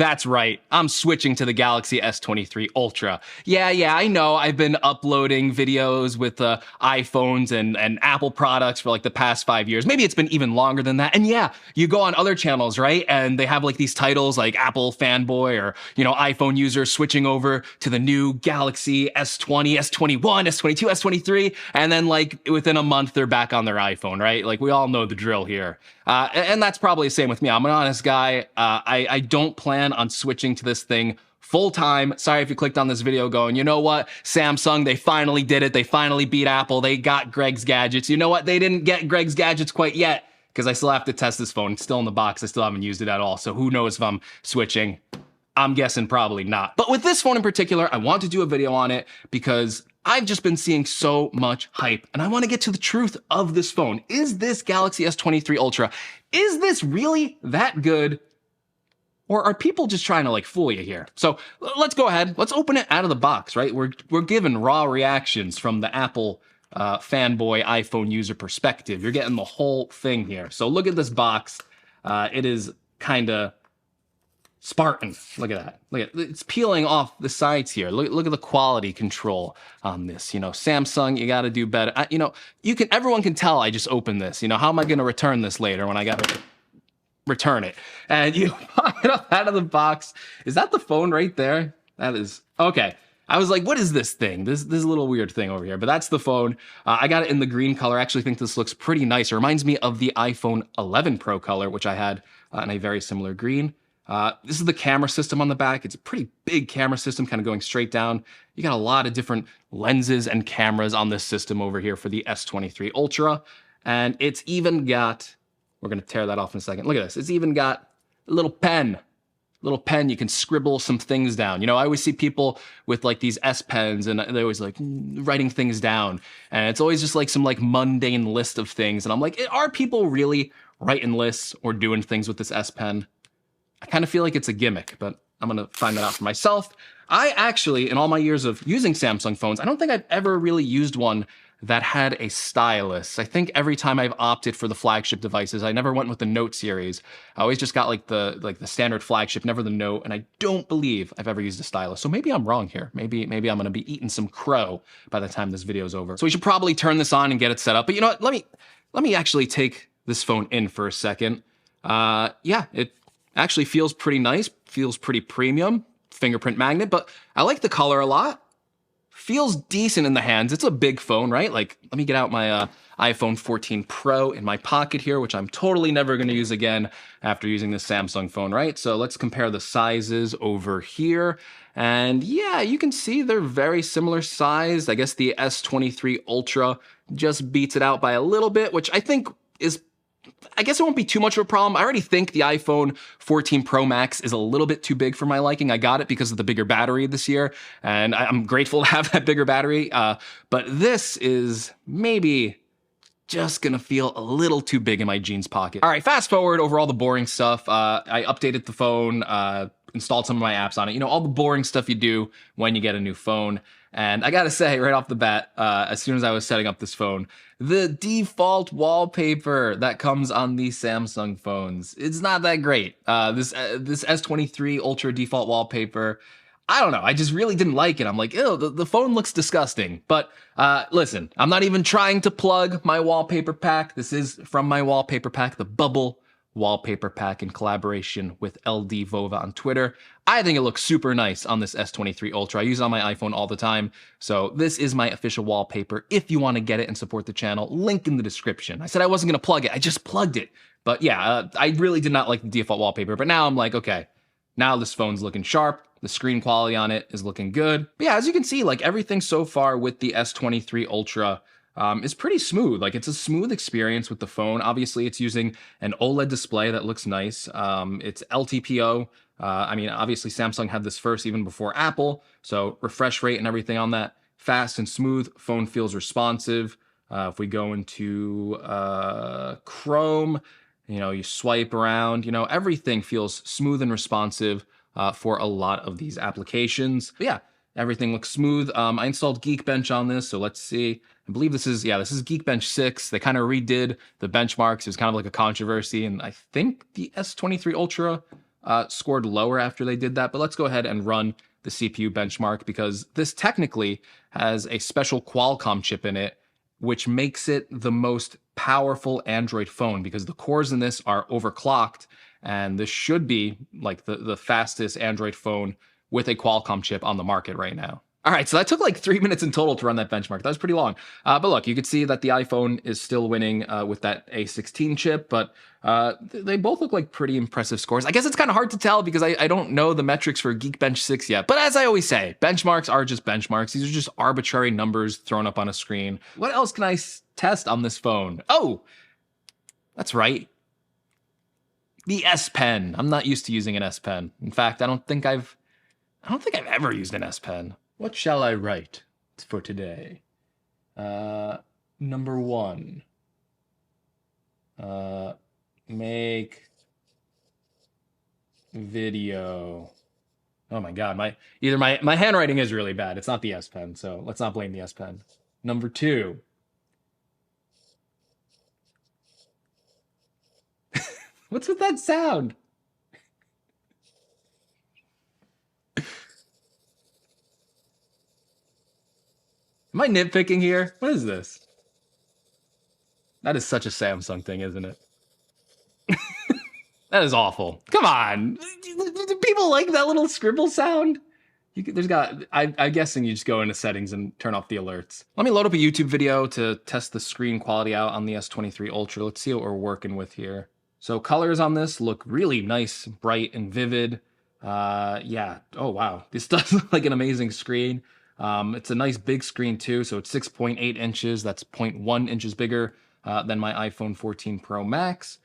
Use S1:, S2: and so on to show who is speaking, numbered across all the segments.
S1: That's right. I'm switching to the Galaxy S23 Ultra. Yeah, I know. I've been uploading videos with iPhones and Apple products for like the past 5 years. Maybe it's been even longer than that. And yeah, you go on other channels, right? And they have like these titles like Apple fanboy or, iPhone user switching over to the new Galaxy S20, S21, S22, S23. And then like within a month, they're back on their iPhone, right? Like we all know the drill here. And that's probably the same with me. I'm an honest guy. I don't plan on switching to this thing full time. Sorry if you clicked on this video going, you know what? Samsung, they finally did it. They finally beat Apple. They got Greg's gadgets. You know what? They didn't get Greg's gadgets quite yet because I still have to test this phone. It's still in the box. I still haven't used it at all. So who knows if I'm switching? I'm guessing probably not. But with this phone in particular, I want to do a video on it because I've just been seeing so much hype and I want to get to the truth of this phone. Is this Galaxy S23 Ultra, is this really that good? Or are people just trying to like fool you here? So let's go ahead. Let's open it out of the box, right? We're given raw reactions from the Apple fanboy iPhone user perspective. You're getting the whole thing here. So look at this box. It is kind of Spartan. Look at that. Look at it's peeling off the sides here. Look at the quality control on this. Samsung, you got to do better. Everyone can tell I just opened this. How am I going to return this later when I got to return it? And you pop it up out of the box. Is that the phone right there? That is okay. I was like, what is this thing? This little weird thing over here, but that's the phone. I got it in the green color. I actually think this looks pretty nice. It reminds me of the iPhone 11 Pro color, which I had in a very similar green. This is the camera system on the back. It's a pretty big camera system, kind of going straight down. You got a lot of different lenses and cameras on this system over here for the S23 Ultra. And it's even got, we're going to tear that off in a second. Look at this. It's even got a little pen. You can scribble some things down. I always see people with like these S Pens and they're always like writing things down. And it's always just like some like mundane list of things. And I'm like, are people really writing lists or doing things with this S Pen? I kind of feel like it's a gimmick, but I'm going to find that out for myself. I actually, in all my years of using Samsung phones, I don't think I've ever really used one that had a stylus. I think every time I've opted for the flagship devices, I never went with the Note series. I always just got like the standard flagship, never the Note, and I don't believe I've ever used a stylus. So maybe I'm wrong here. Maybe I'm going to be eating some crow by the time this video is over. So we should probably turn this on and get it set up. But you know what? Let me actually take this phone in for a second. Yeah, it actually feels pretty nice, feels pretty premium, fingerprint magnet, but I like the color a lot. Feels decent in the hands. It's a big phone, right? Like, let me get out my iPhone 14 Pro in my pocket here, which I'm totally never going to use again after using this Samsung phone, right? So let's compare the sizes over here. And yeah, you can see they're very similar sized. I guess the S23 Ultra just beats it out by a little bit, which I think is, I guess it won't be too much of a problem. I already think the iPhone 14 Pro Max is a little bit too big for my liking. I got it because of the bigger battery this year, and I'm grateful to have that bigger battery. But this is maybe just gonna feel a little too big in my jeans pocket. All right, fast forward over all the boring stuff. I updated the phone, installed some of my apps on it. All the boring stuff you do when you get a new phone. And I gotta say, right off the bat, as soon as I was setting up this phone, the default wallpaper that comes on these Samsung phones, it's not that great. This S23 Ultra default wallpaper, I don't know, I just really didn't like it. I'm like, ew, the phone looks disgusting. But listen, I'm not even trying to plug my wallpaper pack. This is from my wallpaper pack, the Bubble wallpaper pack in collaboration with LD Vova on Twitter. I think it looks super nice on this S23 Ultra. I use it on my iPhone all the time. So this is my official wallpaper. If you want to get it and support the channel, link in the description. I said I wasn't going to plug it. I just plugged it. But yeah, I really did not like the default wallpaper. But now I'm like, okay, now this phone's looking sharp. The screen quality on it is looking good. But yeah, as you can see, like everything so far with the S23 Ultra is pretty smooth. Like it's a smooth experience with the phone. Obviously, it's using an OLED display that looks nice. It's LTPO. I mean, obviously Samsung had this first even before Apple. So refresh rate and everything on that, fast and smooth. Phone feels responsive. If we go into Chrome, you swipe around, everything feels smooth and responsive for a lot of these applications. But yeah, everything looks smooth. I installed Geekbench on this, so let's see. I believe this is Geekbench 6. They kind of redid the benchmarks. It was kind of like a controversy, and I think the S23 Ultra scored lower after they did that. But let's go ahead and run the CPU benchmark, because this technically has a special Qualcomm chip in it, which makes it the most powerful Android phone, because the cores in this are overclocked, and this should be like the fastest Android phone with a Qualcomm chip on the market right now. All right, so that took like 3 minutes in total to run that benchmark. That was pretty long. But look, you could see that the iPhone is still winning with that A16 chip, but they both look like pretty impressive scores. I guess it's kind of hard to tell because I don't know the metrics for Geekbench 6 yet. But as I always say, benchmarks are just benchmarks. These are just arbitrary numbers thrown up on a screen. What else can I test on this phone? Oh, that's right. The S Pen. I'm not used to using an S Pen. In fact, I don't think I've ever used an S Pen. What shall I write for today? Number 1. Make video. Oh my God, my handwriting is really bad. It's not the S Pen, so let's not blame the S Pen. Number 2. What's with that sound? Am I nitpicking here? What is this? That is such a Samsung thing, isn't it? That is awful. Come on. Do people like that little scribble sound? I'm guessing you just go into settings and turn off the alerts. Let me load up a YouTube video to test the screen quality out on the S23 Ultra. Let's see what we're working with here. So colors on this look really nice, bright, and vivid. Yeah. Oh, wow. This does look like an amazing screen. It's a nice big screen too, so it's 6.8 inches. That's 0.1 inches bigger than my iPhone 14 Pro Max.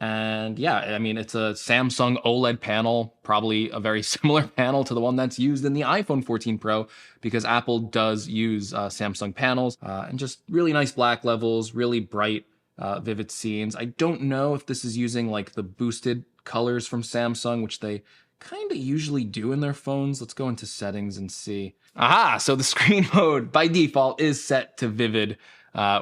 S1: And yeah, I mean, it's a Samsung OLED panel, probably a very similar panel to the one that's used in the iPhone 14 Pro, because Apple does use Samsung panels, and just really nice black levels, really bright, vivid scenes. I don't know if this is using like the boosted colors from Samsung, which they kind of usually do in their phones. Let's go into settings and see. Aha, so the screen mode by default is set to vivid,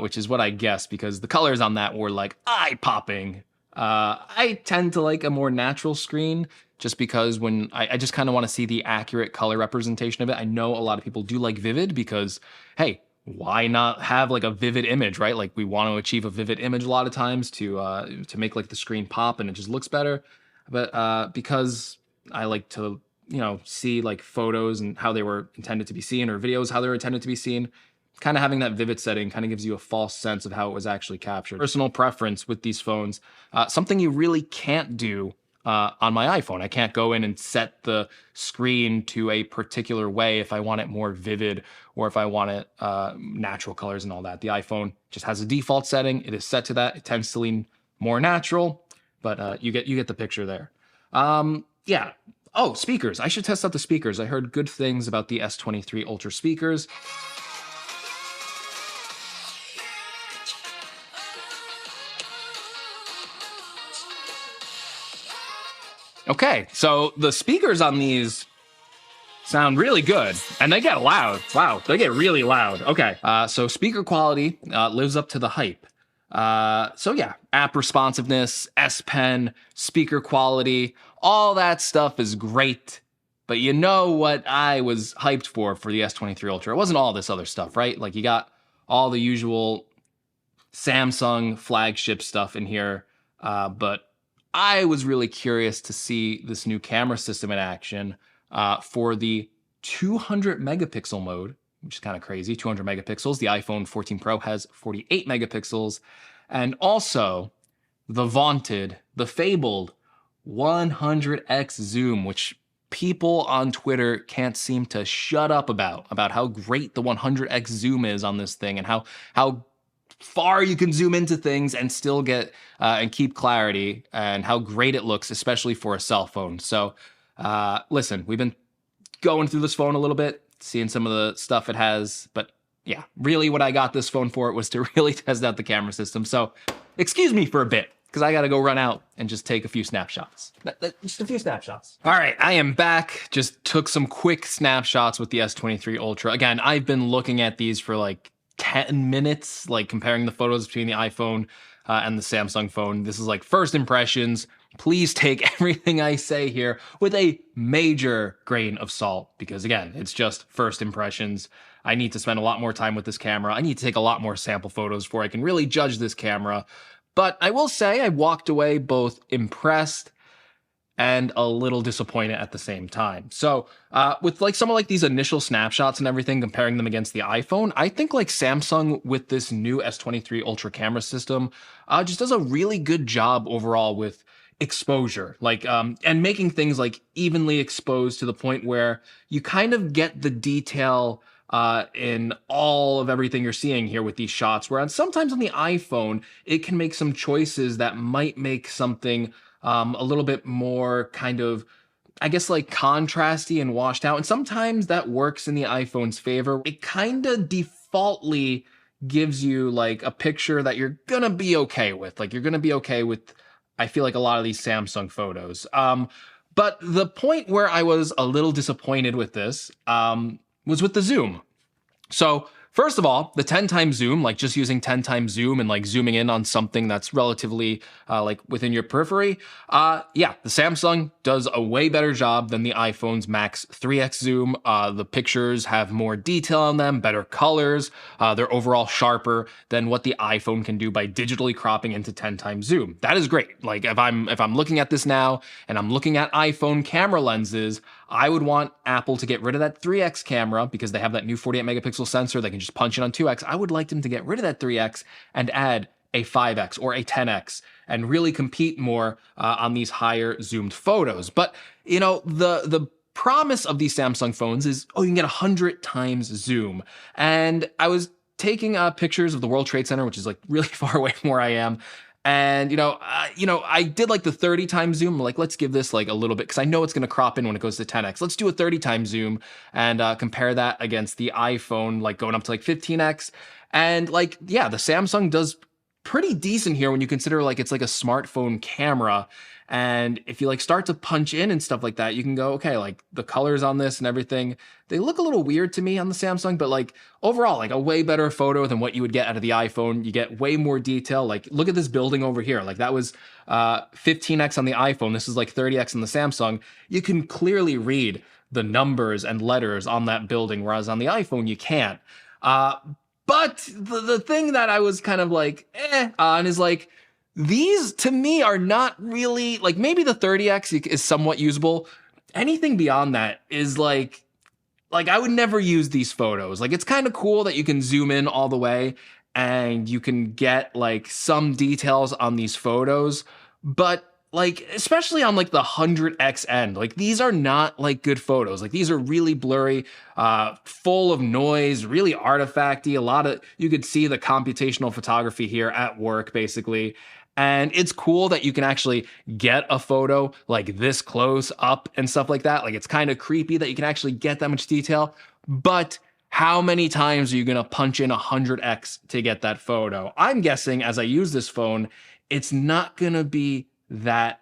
S1: which is what I guessed, because the colors on that were like eye-popping. I tend to like a more natural screen, just because when I just kind of want to see the accurate color representation of it. I know a lot of people do like vivid because, hey, why not have like a vivid image, right? Like we want to achieve a vivid image a lot of times to make like the screen pop and it just looks better. But because I like to, see like photos and how they were intended to be seen, or videos how they were intended to be seen, kind of having that vivid setting kind of gives you a false sense of how it was actually captured. Personal preference with these phones, something you really can't do on my iPhone. I can't go in and set the screen to a particular way if I want it more vivid or if I want it natural colors and all that. The iPhone just has a default setting. It is set to that. It tends to lean more natural, but you get the picture there. Yeah. Oh, speakers. I should test out the speakers. I heard good things about the S23 Ultra speakers. Okay, so the speakers on these sound really good, and they get loud. Wow, they get really loud. Okay, so speaker quality lives up to the hype. So yeah, app responsiveness, S Pen, speaker quality, all that stuff is great. But you know what I was hyped for the S23 Ultra? It wasn't all this other stuff, right? Like you got all the usual Samsung flagship stuff in here, but I was really curious to see this new camera system in action for the 200 megapixel mode, which is kind of crazy. 200 megapixels. The iPhone 14 Pro has 48 megapixels. And also the vaunted, the fabled 100x zoom, which people on Twitter can't seem to shut up about how great the 100x zoom is on this thing and how far you can zoom into things and still get and keep clarity, and how great it looks, especially for a cell phone. So listen, we've been going through this phone a little bit, seeing some of the stuff it has, but yeah, really what I got this phone for was to really test out the camera system. So excuse me for a bit, because I got to go run out and just take a few snapshots. Just a few snapshots. All right, I am back. Just took some quick snapshots with the S23 Ultra. Again, I've been looking at these for like 10 minutes, like comparing the photos between the iPhone and the Samsung phone. This is like first impressions. please take everything I say here with a major grain of salt, because again, it's just first impressions. I need to spend a lot more time with this camera. I need to take a lot more sample photos before I can really judge this camera. But I will say I walked away both impressed and a little disappointed at the same time. So with like some of like these initial snapshots and everything, comparing them against the iPhone, I think like Samsung with this new S23 Ultra camera system just does a really good job overall with exposure, like and making things like evenly exposed to the point where you kind of get the detail in all of everything you're seeing here with these shots, whereas sometimes on the iPhone, it can make some choices that might make something a little bit more kind of, I guess, like contrasty and washed out. And sometimes that works in the iPhone's favor. It kind of defaultly gives you like a picture that you're gonna be okay with. Like you're gonna be okay with, I feel like, a lot of these Samsung photos. But the point where I was a little disappointed with this was with the zoom. So first of all, the 10 times zoom, like just using 10 times zoom and like zooming in on something that's relatively like within your periphery. Yeah, the Samsung does a way better job than the iPhone's max 3x zoom. The pictures have more detail on them, better colors. They're overall sharper than what the iPhone can do by digitally cropping into 10 times zoom. That is great. Like if I'm looking at this now and I'm looking at iPhone camera lenses, I would want Apple to get rid of that 3x camera because they have that new 48 megapixel sensor. They can just punch it on 2x. I would like them to get rid of that 3x and add a 5x or a 10x and really compete more on these higher zoomed photos. But, you know, the promise of these Samsung phones is, oh, you can get 100 times zoom. And I was taking pictures of the World Trade Center, which is like really far away from where I am. And, I did like the 30 times zoom. Like, let's give this like a little bit, because I know it's going to crop in when it goes to 10x. Let's do a 30 times zoom and compare that against the iPhone, like going up to like 15x. And like, yeah, the Samsung does pretty decent here when you consider like it's like a smartphone camera. And if you like start to punch in and stuff like that, you can go, okay, like the colors on this and everything, they look a little weird to me on the Samsung, but like overall, like a way better photo than what you would get out of the iPhone. You get way more detail. Like look at this building over here. Like that was 15x on the iPhone. This is like 30x on the Samsung. You can clearly read the numbers and letters on that building, whereas on the iPhone, you can't. But the thing that I was kind of like, on is like, these to me are not really like, maybe the 30x is somewhat usable. Anything beyond that is like I would never use these photos. Like it's kind of cool that you can zoom in all the way and you can get like some details on these photos, but like especially on like the 100x end, like these are not like good photos. Like these are really blurry, full of noise, really artifacty. A lot of, you could see the computational photography here at work basically. And it's cool that you can actually get a photo like this close up and stuff like that. Like it's kind of creepy that you can actually get that much detail, but how many times are you going to punch in 100x to get that photo? I'm guessing as I use this phone, it's not going to be that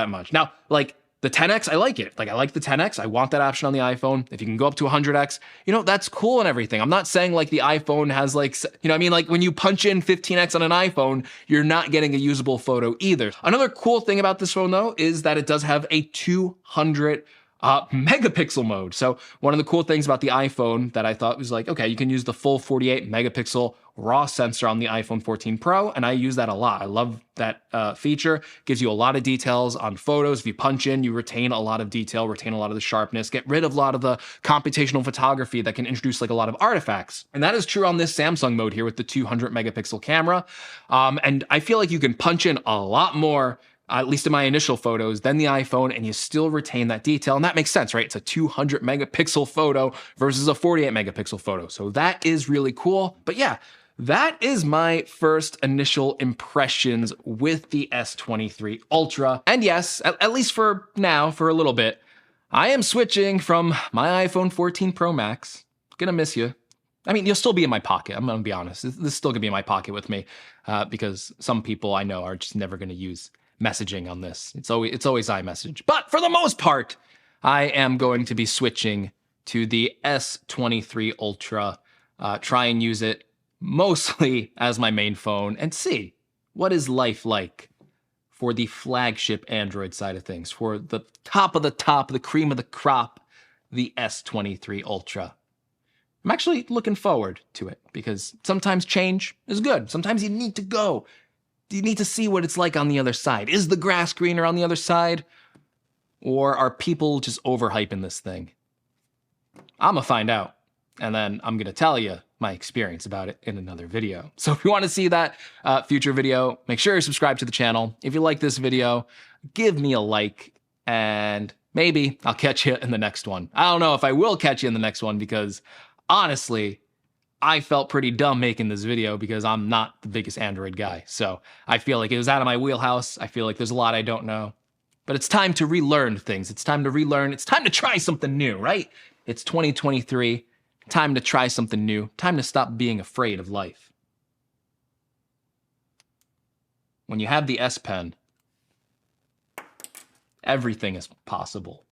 S1: much. Now, like the 10x, I like it. Like I like the 10x. I want that option on the iPhone. If you can go up to 100x, that's cool and everything. I'm not saying like the iPhone has like, like when you punch in 15x on an iPhone, you're not getting a usable photo either. Another cool thing about this phone though, is that it does have a 200 megapixel mode. So one of the cool things about the iPhone that I thought was like, okay, you can use the full 48 megapixel raw sensor on the iPhone 14 Pro, and I use that a lot. I love that feature. Gives you a lot of details on photos. If you punch in, you retain a lot of detail, retain a lot of the sharpness, get rid of a lot of the computational photography that can introduce like a lot of artifacts. And that is true on this Samsung mode here with the 200 megapixel camera. And I feel like you can punch in a lot more, at least in my initial photos, than the iPhone, and you still retain that detail. And that makes sense, right? It's a 200 megapixel photo versus a 48 megapixel photo. So that is really cool. But yeah, that is my first initial impressions with the S23 Ultra. And yes, at least for now, for a little bit, I am switching from my iPhone 14 Pro Max. Gonna miss you. I mean, you'll still be in my pocket. I'm gonna be honest. This is still gonna be in my pocket with me because some people I know are just never gonna use messaging on this. It's always iMessage. But for the most part, I am going to be switching to the S23 Ultra, try and use it mostly as my main phone and see what is life like for the flagship Android side of things, for the top of the top, the cream of the crop, the S23 Ultra. I'm actually looking forward to it because sometimes change is good. Sometimes you need to go. You need to see what it's like on the other side. Is the grass greener on the other side? Or are people just overhyping this thing? I'm gonna find out. And then I'm gonna tell you my experience about it in another video. So if you want to see that future video, make sure you subscribe to the channel. If you like this video, give me a like, and maybe I'll catch you in the next one. I don't know if I will catch you in the next one because honestly, I felt pretty dumb making this video because I'm not the biggest Android guy. So I feel like it was out of my wheelhouse. I feel like there's a lot I don't know. But it's time to relearn things. It's time to relearn. It's time to try something new, right? It's 2023. Time to try something new. Time to stop being afraid of life. When you have the S Pen, everything is possible.